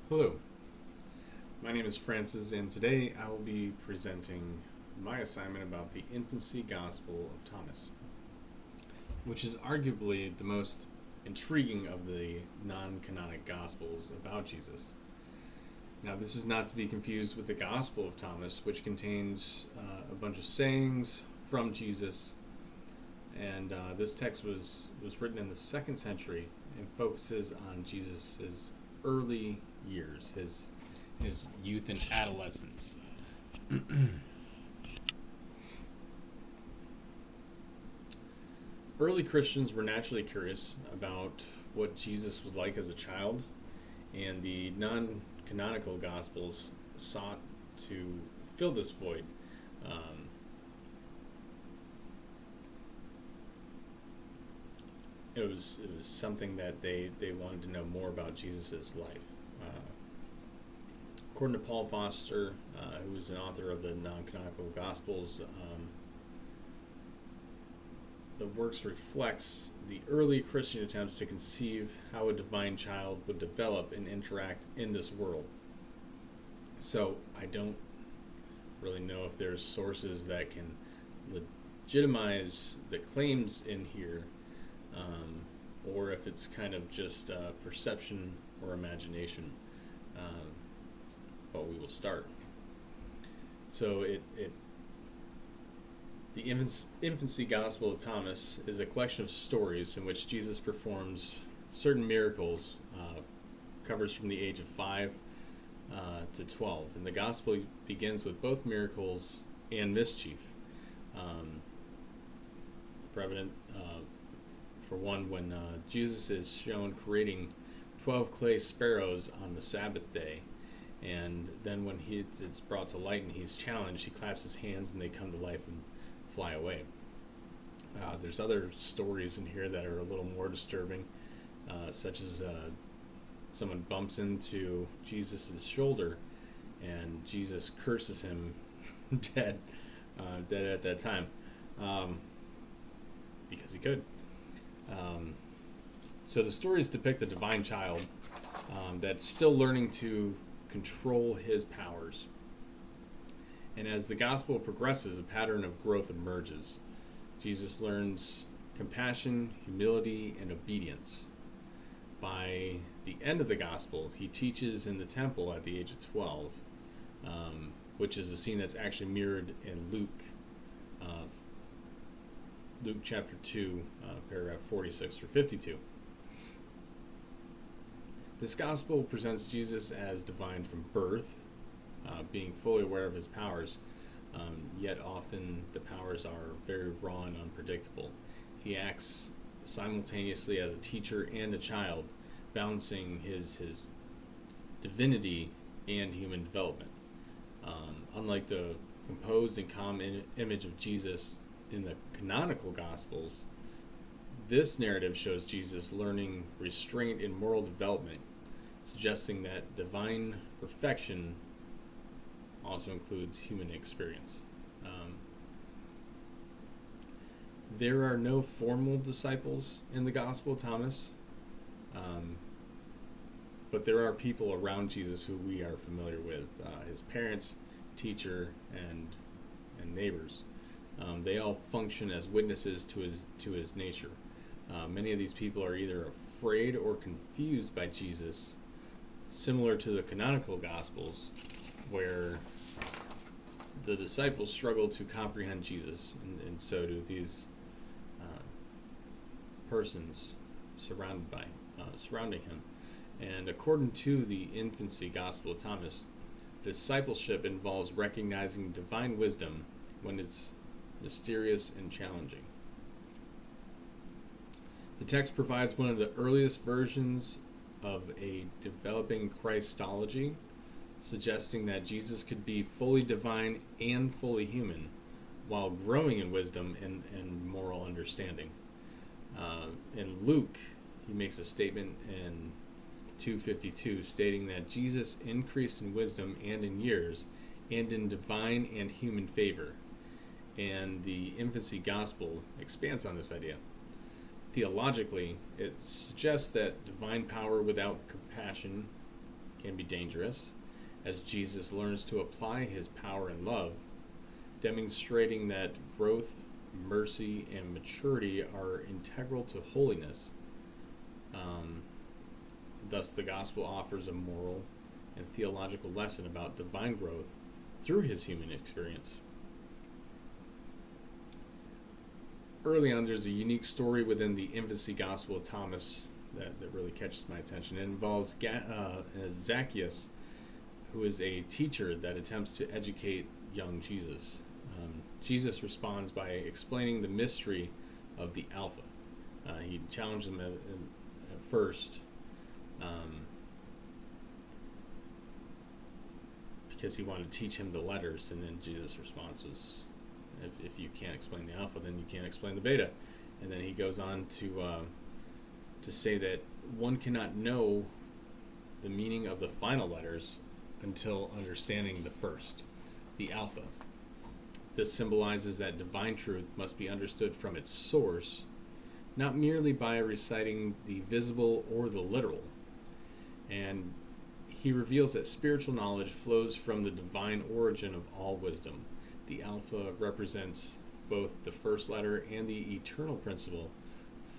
Hello, my name is Francis, and today I will be presenting my assignment about the Infancy Gospel of Thomas, which is arguably the most intriguing of the non-canonic Gospels about Jesus. Now, this is not to be confused with the Gospel of Thomas, which contains a bunch of sayings from Jesus, and this text was written in the 2nd century and focuses on Jesus' early years, his youth and adolescence. Early Christians were naturally curious about what Jesus was like as a child, and the non-canonical Gospels sought to fill this void. It was something that they wanted to know more about Jesus' life. According to Paul Foster, who is an author of the Non-Canonical Gospels, the works reflects the early Christian attempts to conceive how a divine child would develop and interact in this world. So I don't really know if there's sources that can legitimize the claims in here, or if it's kind of just perception or imagination. But we will start. So the Infancy Gospel of Thomas is a collection of stories in which Jesus performs certain miracles, covers from the age of 5 to 12. And the Gospel begins with both miracles and mischief. For one, when Jesus is shown creating 12 clay sparrows on the Sabbath day, and then when it's brought to light and he's challenged, he claps his hands and they come to life and fly away. There's other stories in here that are a little more disturbing, such as someone bumps into Jesus' shoulder and Jesus curses him dead at that time, because he could. So the stories depict a divine child that's still learning to control his powers. And as the gospel progresses, a pattern of growth emerges. Jesus learns compassion, humility, and obedience. By the end of the gospel, he teaches in the temple at the age of 12, which is a scene that's actually mirrored in Luke chapter 2, paragraph 46 through 52. This gospel presents Jesus as divine from birth, being fully aware of his powers, yet often the powers are very raw and unpredictable. He acts simultaneously as a teacher and a child, balancing his divinity and human development. Unlike the composed and calm image of Jesus in the canonical Gospels, this narrative shows Jesus learning restraint in moral development, suggesting that divine perfection also includes human experience. There are no formal disciples in the Gospel of Thomas, but there are people around Jesus who we are familiar with, his parents, teacher, and neighbors. They all function as witnesses to his nature. Many of these people are either afraid or confused by Jesus, similar to the canonical Gospels, where the disciples struggle to comprehend Jesus, and so do these persons surrounding him. And according to the Infancy Gospel of Thomas, discipleship involves recognizing divine wisdom when it's mysterious and challenging. The text provides one of the earliest versions of a developing Christology, suggesting that Jesus could be fully divine and fully human while growing in wisdom and moral understanding. In Luke, he makes a statement in 2:52 stating that Jesus increased in wisdom and in years and in divine and human favor. And the Infancy Gospel expands on this idea. Theologically, it suggests that divine power without compassion can be dangerous, as Jesus learns to apply his power and love, demonstrating that growth, mercy, and maturity are integral to holiness. Thus, the gospel offers a moral and theological lesson about divine growth through his human experience. Early on, there's a unique story within the Infancy Gospel of Thomas that really catches my attention. It involves Zacchaeus, who is a teacher that attempts to educate young Jesus. Jesus responds by explaining the mystery of the Alpha. He challenged him at first because he wanted to teach him the letters, and then Jesus' response was, if you can't explain the Alpha, then you can't explain the Beta. And then he goes on to say that one cannot know the meaning of the final letters until understanding the first, the Alpha. This symbolizes that divine truth must be understood from its source, not merely by reciting the visible or the literal. And he reveals that spiritual knowledge flows from the divine origin of all wisdom. The Alpha represents both the first letter and the eternal principle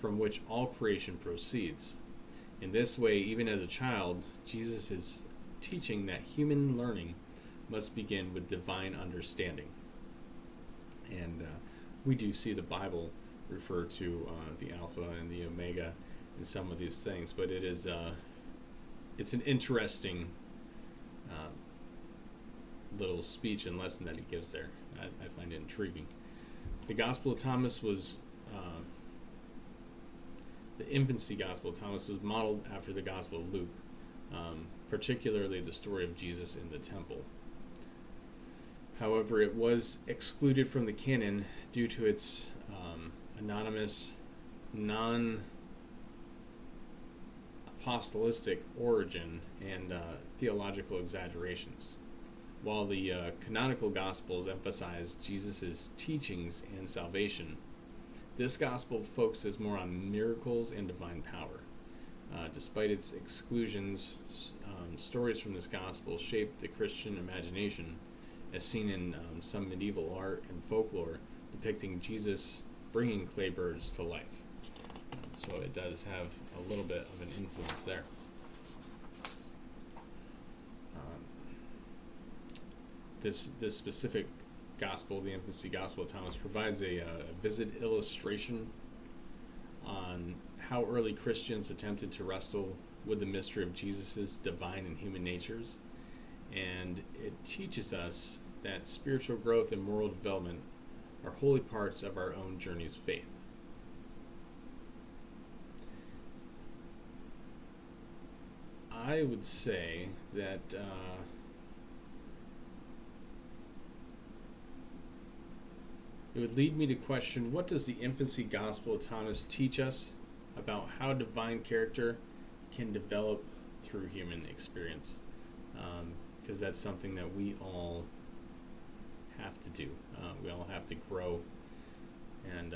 from which all creation proceeds. In this way, even as a child, Jesus is teaching that human learning must begin with divine understanding. And we do see the Bible refer to the Alpha and the Omega in some of these things, but it is it's an interesting little speech and lesson that he gives there. I find it intriguing. The Gospel of Thomas was the Infancy Gospel of Thomas was modeled after the Gospel of Luke, particularly the story of Jesus in the temple. However, it was excluded from the canon due to its anonymous, non-apostolistic origin and theological exaggerations. While the canonical Gospels emphasize Jesus' teachings and salvation, this Gospel focuses more on miracles and divine power. Despite its exclusions, stories from this Gospel shaped the Christian imagination, as seen in some medieval art and folklore depicting Jesus bringing clay birds to life. So it does have a little bit of an influence there. This specific gospel, the Infancy Gospel of Thomas, provides a vivid illustration on how early Christians attempted to wrestle with the mystery of Jesus' divine and human natures. And it teaches us that spiritual growth and moral development are wholly parts of our own journey's faith. I would say that it would lead me to question, what does the Infancy Gospel of Thomas teach us about how divine character can develop through human experience? Because that's something that we all have to do. We all have to grow, and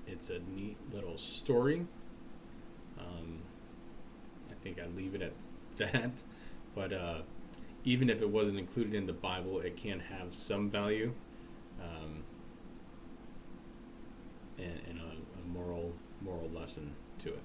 it's a neat little story. I think I'd leave it at that, but even if it wasn't included in the Bible, it can have some value, and a moral lesson to it.